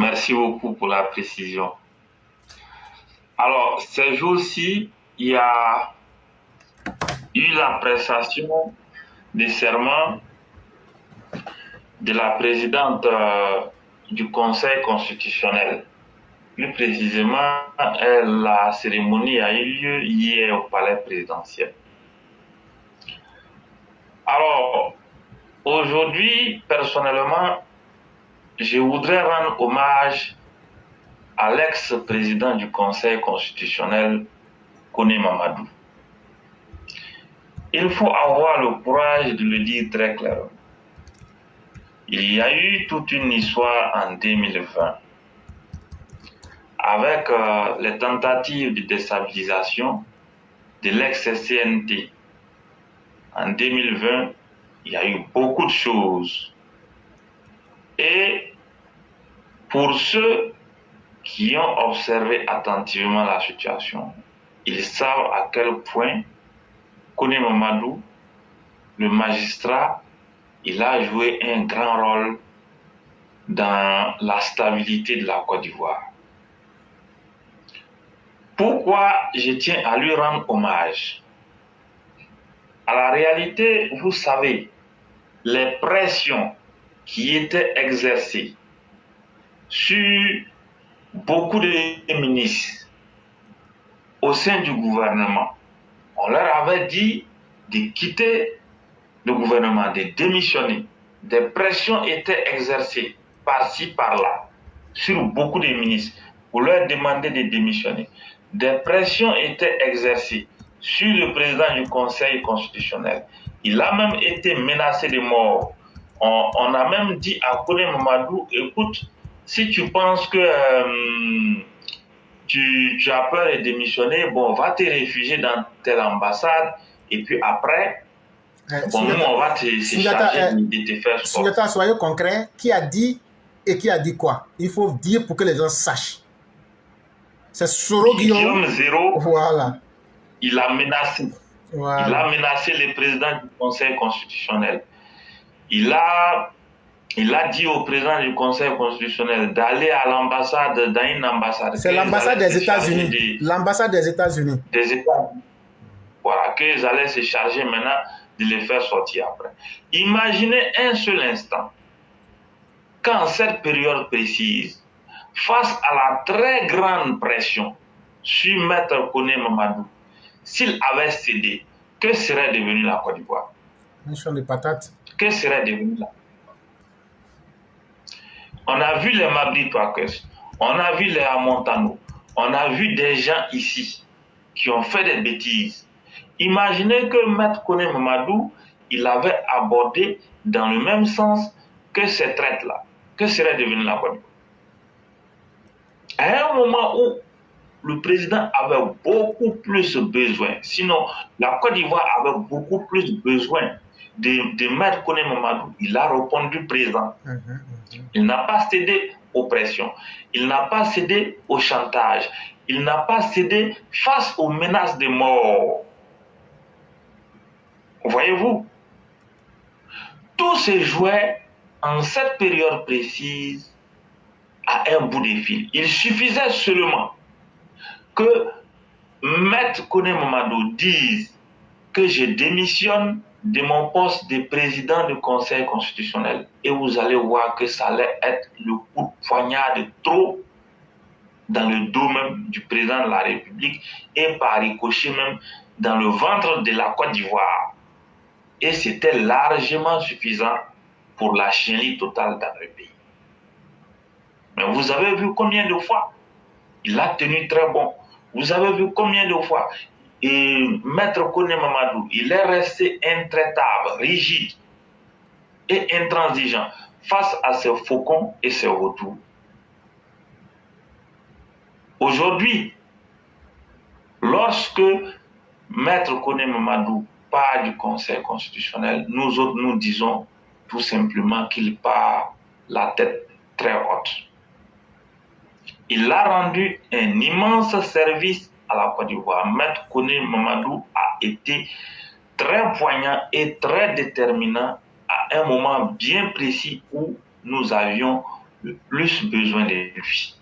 Merci beaucoup pour la précision. Alors, ces jours-ci, il y a eu la prestation des serments de la présidente du Conseil constitutionnel. Plus précisément, la cérémonie a eu lieu hier au palais présidentiel. Alors, aujourd'hui, personnellement, je voudrais rendre hommage à l'ex-président du Conseil constitutionnel, Koné Mamadou. Il faut avoir le courage de le dire très clairement. Il y a eu toute une histoire en 2020 avec les tentatives de déstabilisation de l'ex-CNT. En 2020, il y a eu beaucoup de choses. Et pour ceux qui ont observé attentivement la situation, ils savent à quel point Koné Mamadou, le magistrat, il a joué un grand rôle dans la stabilité de la Côte d'Ivoire. Pourquoi je tiens à lui rendre hommage? À la réalité, vous savez, les pressions qui étaient exercées sur beaucoup de ministres au sein du gouvernement, on leur avait dit de quitter le gouvernement, de démissionner. Des pressions étaient exercées par-ci, par-là, sur beaucoup de ministres, pour leur demander de démissionner. Des pressions étaient exercées sur le président du Conseil constitutionnel. Il a même été menacé de mort. On a même dit à Koné Mamadou, écoute, si tu penses que tu as peur de démissionner, bon, va te réfugier dans telle ambassade, et puis après, bon, nous, on va te charger de te faire sortir. Signata, soyez concret. Qui a dit et qui a dit quoi? Il faut dire pour que les gens sachent. C'est Soro Guillaume Zéro, voilà. Il a menacé. Voilà. Il a menacé le président du Conseil constitutionnel. Il a dit au président du Conseil constitutionnel d'aller à l'ambassade, dans une ambassade. C'est l'ambassade des États-Unis. L'ambassade des États-Unis. Des États-Unis. Voilà, qu'ils allaient se charger maintenant de les faire sortir après. Imaginez un seul instant qu'en cette période précise, face à la très grande pression sur Maître Koné Mamadou, s'il avait cédé, que serait devenue la Côte d'Ivoire? Mission de patates. Que serait devenue la Côte d'Ivoire? On a vu les Mabri Touakes, on a vu les Amontano, on a vu des gens ici qui ont fait des bêtises. Imaginez que Maître Koné Mamadou, il avait abordé dans le même sens que ces traites-là. Que serait devenue la Côte d'Ivoire? À un moment où le président avait beaucoup plus besoin, sinon la Côte d'Ivoire avait beaucoup plus besoin de Maître Koné Mamadou, il a répondu présent. Il n'a pas cédé aux pressions, il n'a pas cédé au chantage, il n'a pas cédé face aux menaces de mort. Voyez-vous, tout se jouait en cette période précise à un bout de fil. Il suffisait seulement que Maître Koné Mamadou dise que je démissionne de mon poste de président du Conseil constitutionnel et vous allez voir que ça allait être le coup de poignard de trop dans le dos même du président de la République et par ricochet même dans le ventre de la Côte d'Ivoire. Et c'était largement suffisant pour la chienlit totale dans le pays. Mais vous avez vu combien de fois il a tenu très bon. Vous avez vu combien de fois et Maître Koné Mamadou, il est resté intraitable, rigide et intransigeant face à ses faucons et ses retours. Aujourd'hui, lorsque Maître Koné Mamadou part du Conseil constitutionnel, nous autres nous disons tout simplement qu'il part la tête très haute. Il a rendu un immense service à la Côte d'Ivoire. Maître Koné Mamadou a été très poignant et très déterminant à un moment bien précis où nous avions plus besoin de lui.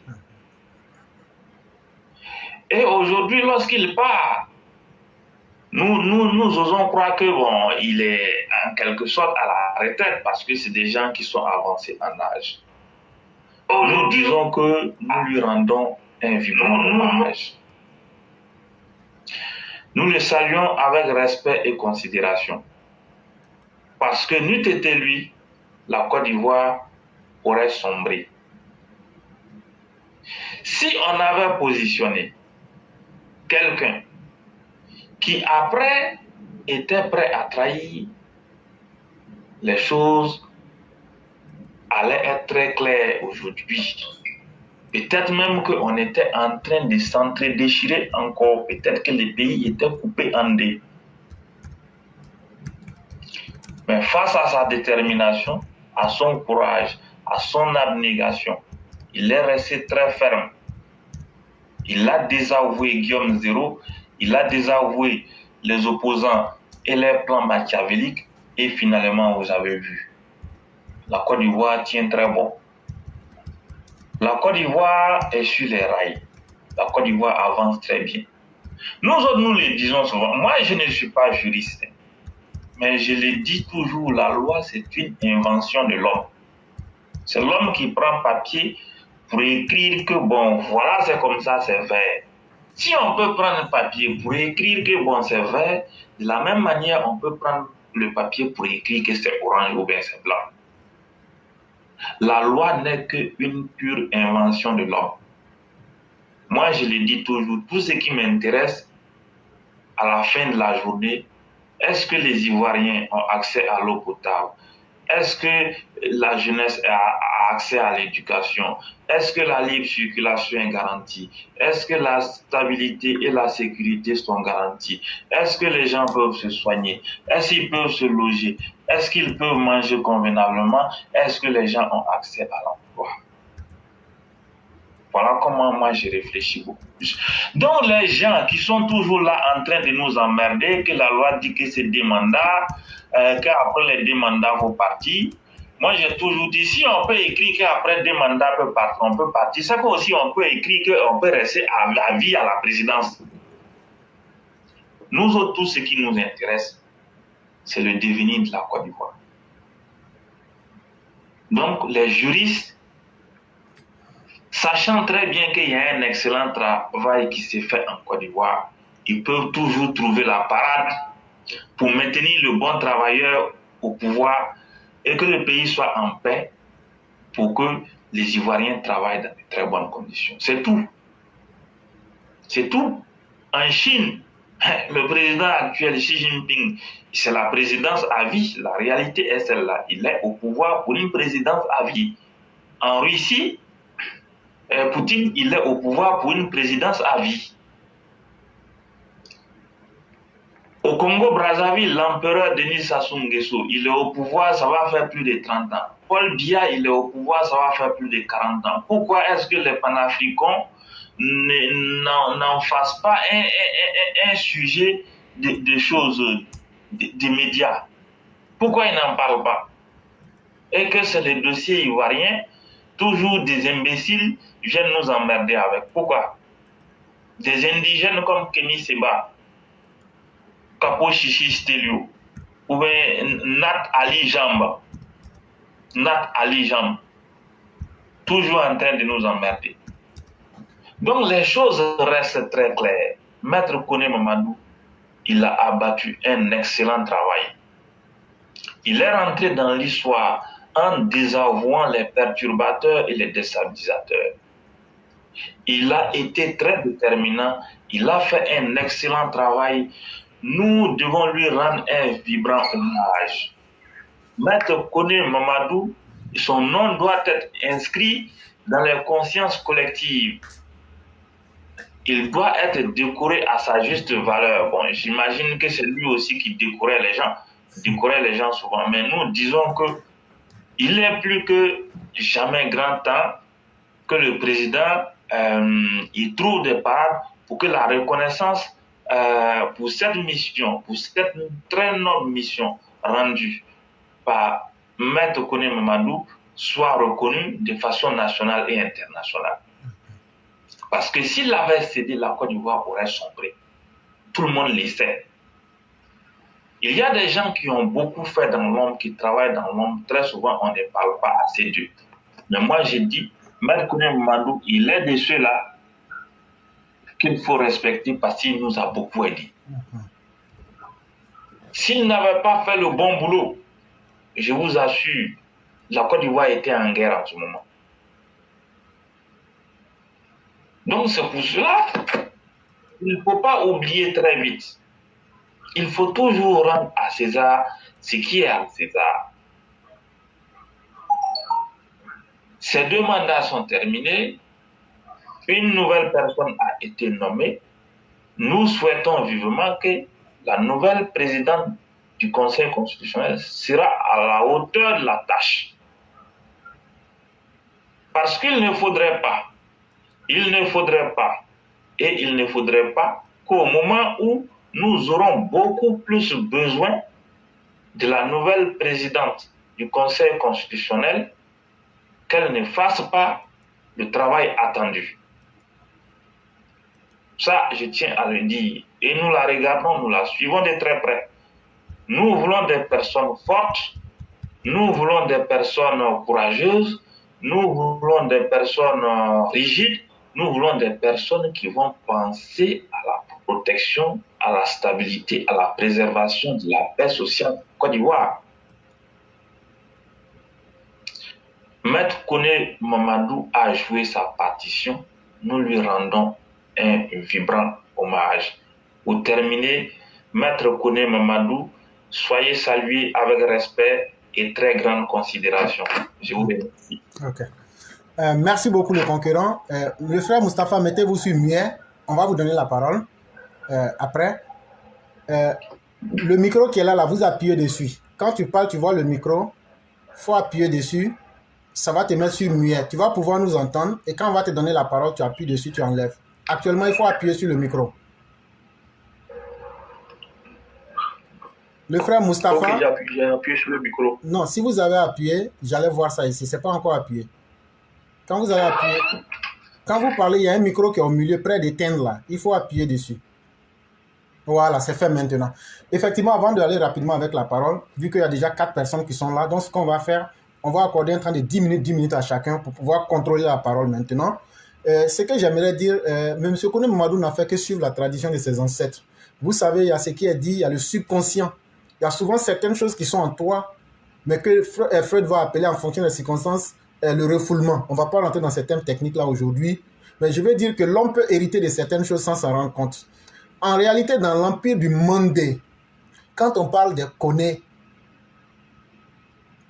Et aujourd'hui, lorsqu'il part, nous osons croire que bon, il est en quelque sorte à la retraite parce que c'est des gens qui sont avancés en âge. Nous disons que nous lui rendons un vibrant hommage. Nous le saluons avec respect et considération. Parce que n'eût été lui, la Côte d'Ivoire aurait sombré. Si on avait positionné quelqu'un qui après était prêt à trahir, les choses allaient être très claires aujourd'hui. Peut-être même qu'on était en train de s'entre-déchirer encore. Peut-être que le pays était coupé en deux. Mais face à sa détermination, à son courage, à son abnégation, il est resté très ferme. Il a désavoué Guillaume Zéro, il a désavoué les opposants et les plans machiavéliques. Et finalement, vous avez vu, la Côte d'Ivoire tient très bon. La Côte d'Ivoire est sur les rails. La Côte d'Ivoire avance très bien. Nous autres, nous le disons souvent. Moi, je ne suis pas juriste. Mais je le dis toujours, la loi, c'est une invention de l'homme. C'est l'homme qui prend papier pour écrire que, bon, voilà, c'est comme ça, c'est vert. Si on peut prendre un papier pour écrire que, bon, c'est vert, de la même manière, on peut prendre le papier pour écrire que c'est orange ou bien c'est blanc. La loi n'est qu'une pure invention de l'homme. Moi, je le dis toujours, tout ce qui m'intéresse à la fin de la journée, est-ce que les Ivoiriens ont accès à l'eau potable? Est-ce que la jeunesse a accès à l'éducation? Est-ce que la libre circulation est garantie? Est-ce que la stabilité et la sécurité sont garanties? Est-ce que les gens peuvent se soigner? Est-ce qu'ils peuvent se loger? Est-ce qu'ils peuvent manger convenablement? Est-ce que les gens ont accès à l'emploi? Voilà comment moi je réfléchis beaucoup plus. Donc les gens qui sont toujours là en train de nous emmerder, que la loi dit que c'est des mandats, qu'après les 2 mandats vont partir. Moi j'ai toujours dit, si on peut écrire qu'après 2 mandats on peut partir, c'est qu'aussi on peut écrire qu'on peut rester à vie à la présidence. Nous autres, tout ce qui nous intéresse, c'est le devenir de la Côte d'Ivoire. Donc les juristes, sachant très bien qu'il y a un excellent travail qui s'est fait en Côte d'Ivoire, ils peuvent toujours trouver la parade pour maintenir le bon travailleur au pouvoir et que le pays soit en paix pour que les Ivoiriens travaillent dans de très bonnes conditions. C'est tout. C'est tout. En Chine, le président actuel Xi Jinping, c'est la présidence à vie. La réalité est celle-là. Il est au pouvoir pour une présidence à vie. En Russie, Poutine, il est au pouvoir pour une présidence à vie. Au Congo-Brazzaville, l'empereur Denis Sassou Nguesso, il est au pouvoir, ça va faire plus de 30 ans. Paul Biya, il est au pouvoir, ça va faire plus de 40 ans. Pourquoi est-ce que les panafricains n'en fassent pas un sujet de choses, des médias? Pourquoi ils n'en parlent pas? Et que c'est les dossiers ivoiriens, toujours des imbéciles viennent nous emmerder avec. Pourquoi? Des indigènes comme Kémy Seba, Kapo Chichi Stelio, ou bien Nat Ali Jamba, toujours en train de nous emmerder. Donc les choses restent très claires. Maître Koné Mamadou, il a abattu un excellent travail. Il est rentré dans l'histoire en désavouant les perturbateurs et les déstabilisateurs. Il a été très déterminant, il a fait un excellent travail. Nous devons lui rendre un vibrant hommage. Maître Koné Mamadou, son nom doit être inscrit dans les consciences collectives. Il doit être décoré à sa juste valeur. Bon, j'imagine que c'est lui aussi qui décorait les gens souvent. Mais nous disons que il est plus que jamais grand temps que le président il trouve des parades pour que la reconnaissance pour cette mission, pour cette très noble mission rendue par Maître Koné Mamadou soit reconnu de façon nationale et internationale. Parce que s'il avait cédé, la Côte d'Ivoire aurait sombré. Tout le monde le sait. Il y a des gens qui ont beaucoup fait dans l'ombre, qui travaillent dans l'ombre. Très souvent, on ne parle pas assez d'eux. Mais moi, j'ai dit, Maître Kone Mamadou, il est de ceux-là qu'il faut respecter parce qu'il nous a beaucoup aidés. S'il n'avait pas fait le bon boulot, je vous assure, la Côte d'Ivoire était en guerre en ce moment. Donc c'est pour cela qu'il ne faut pas oublier très vite. Il faut toujours rendre à César ce qui est à César. Ces 2 mandats sont terminés. Une nouvelle personne a été nommée. Nous souhaitons vivement que la nouvelle présidente du Conseil constitutionnel sera à la hauteur de la tâche. Parce qu'il ne faudrait pas, et il ne faudrait pas qu'au moment où nous aurons beaucoup plus besoin de la nouvelle présidente du Conseil constitutionnel, qu'elle ne fasse pas le travail attendu. Ça, je tiens à le dire. Et nous la regardons, nous la suivons de très près. Nous voulons des personnes fortes, nous voulons des personnes courageuses, nous voulons des personnes rigides, nous voulons des personnes qui vont penser à la protection, à la stabilité, à la préservation de la paix sociale en Côte d'Ivoire. Maître Kone Mamadou a joué sa partition. Nous lui rendons un vibrant hommage. Pour terminer, Maître Kone Mamadou, soyez salué avec respect et très grande considération. Je vous remercie. Ok. Merci beaucoup, le concurrent. Le frère Mustapha, mettez-vous sur muet. On va vous donner la parole après. Le micro qui est là, vous appuyez dessus. Quand tu parles, tu vois le micro. Il faut appuyer dessus. Ça va te mettre sur muet. Tu vas pouvoir nous entendre. Et quand on va te donner la parole, tu appuies dessus, tu enlèves. Actuellement, il faut appuyer sur le micro. Le frère Mustapha. Ok, j'ai appuyé sur le micro. Non, si vous avez appuyé, j'allais voir ça ici. Ce n'est pas encore appuyé. Quand vous avez appuyé, quand vous parlez, il y a un micro qui est au milieu, près d'éteindre là. Il faut appuyer dessus. Voilà, c'est fait maintenant. Effectivement, avant d'aller rapidement avec la parole, vu qu'il y a déjà 4 personnes qui sont là, donc ce qu'on va faire, on va accorder un temps de 10 minutes à chacun pour pouvoir contrôler la parole maintenant. Ce que j'aimerais dire, M. Kone Mamadou n'a fait que suivre la tradition de ses ancêtres. Vous savez, il y a ce qui est dit, il y a le subconscient. Il y a souvent certaines choses qui sont en toi, mais que Freud va appeler en fonction des circonstances le refoulement. On ne va pas rentrer dans ces thèmes techniques-là aujourd'hui, mais je veux dire que l'homme peut hériter de certaines choses sans s'en rendre compte. En réalité, dans l'empire du Mandé, quand on parle de Kone,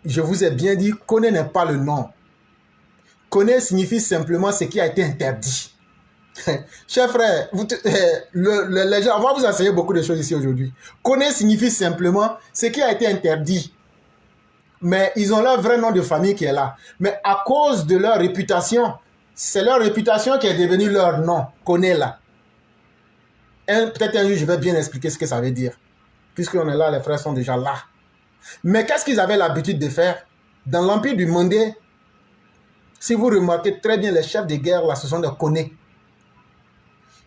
je vous ai bien dit, Kone n'est pas le nom. Kone signifie simplement ce qui a été interdit. Chers frères, les gens, on va vous enseigner beaucoup de choses ici aujourd'hui. Kone signifie simplement ce qui a été interdit. Mais ils ont leur vrai nom de famille qui est là. Mais à cause de leur réputation, c'est leur réputation qui est devenue leur nom. Kone là. Peut-être un jour, je vais bien expliquer ce que ça veut dire. Puisqu'on est là, les frères sont déjà là. Mais qu'est-ce qu'ils avaient l'habitude de faire? Dans l'empire du Mandé, si vous remarquez très bien, les chefs de guerre, là, ce sont des Kone.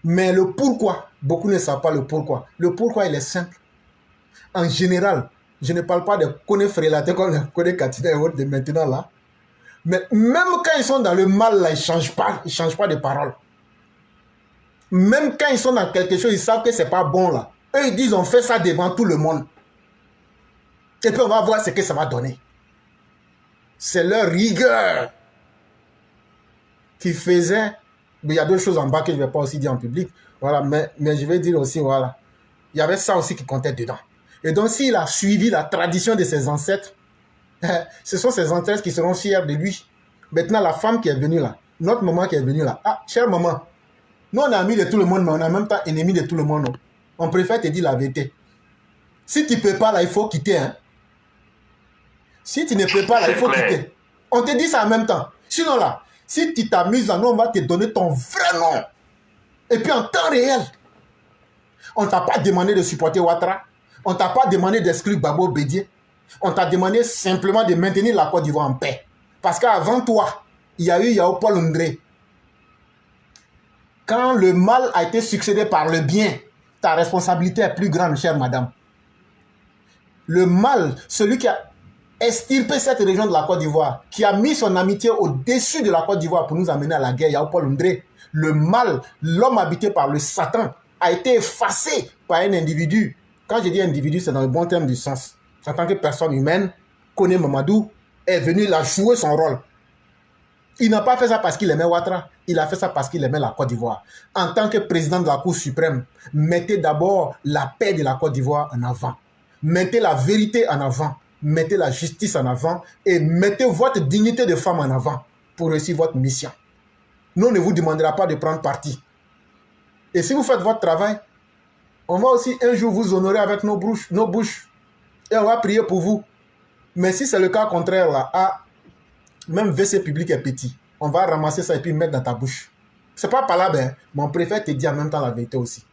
Mais le pourquoi, beaucoup ne savent pas le pourquoi. Le pourquoi, il est simple. En général, je ne parle pas de Kone frélatés comme les Kone Katina et autres de maintenant là. Mais même quand ils sont dans le mal là, ils ne changent pas de parole. Même quand ils sont dans quelque chose, ils savent que ce n'est pas bon là. Eux, ils disent, on fait ça devant tout le monde. Et puis on va voir ce que ça va donner. C'est leur rigueur qui faisait. Mais il y a d'autres choses en bas que je ne vais pas aussi dire en public. Voilà, mais je vais dire aussi, voilà. Il y avait ça aussi qui comptait dedans. Et donc, s'il a suivi la tradition de ses ancêtres, ce sont ses ancêtres qui seront fiers de lui. Maintenant, la femme qui est venue là, notre maman qui est venue là. Ah, chère maman, nous on est amis de tout le monde, mais on est en même temps ennemis de tout le monde. On préfère te dire la vérité. Si tu ne peux pas là, il faut quitter. Hein. Si tu ne peux pas là, il faut quitter. On te dit ça en même temps. Sinon là, si tu t'amuses là, nous on va te donner ton vrai nom. Et puis en temps réel, on ne t'a pas demandé de supporter Ouattara. On ne t'a pas demandé d'exclure Babo Bédié. On t'a demandé simplement de maintenir la Côte d'Ivoire en paix. Parce qu'avant toi, il y a eu Yao Paul Ndré. Quand le mal a été succédé par le bien, ta responsabilité est plus grande, chère madame. Le mal, celui qui a extirpé cette région de la Côte d'Ivoire, qui a mis son amitié au-dessus de la Côte d'Ivoire pour nous amener à la guerre, Yao Paul Ndré. Le mal, l'homme habité par le Satan, a été effacé par un individu. Quand je dis individu, c'est dans le bon terme du sens. En tant que personne humaine, Kone Mamadou est venu, il a joué son rôle. Il n'a pas fait ça parce qu'il aimait Ouattara, il a fait ça parce qu'il aimait la Côte d'Ivoire. En tant que président de la Cour suprême, mettez d'abord la paix de la Côte d'Ivoire en avant. Mettez la vérité en avant. Mettez la justice en avant et mettez votre dignité de femme en avant pour réussir votre mission. Nous, on ne vous demandera pas de prendre parti. Et si vous faites votre travail, on va aussi un jour vous honorer avec nos bouches. Et on va prier pour vous. Mais si c'est le cas contraire, là, même WC public est petit. On va ramasser ça et puis mettre dans ta bouche. C'est pas palable, hein, mais on préfère te dire en même temps la vérité aussi.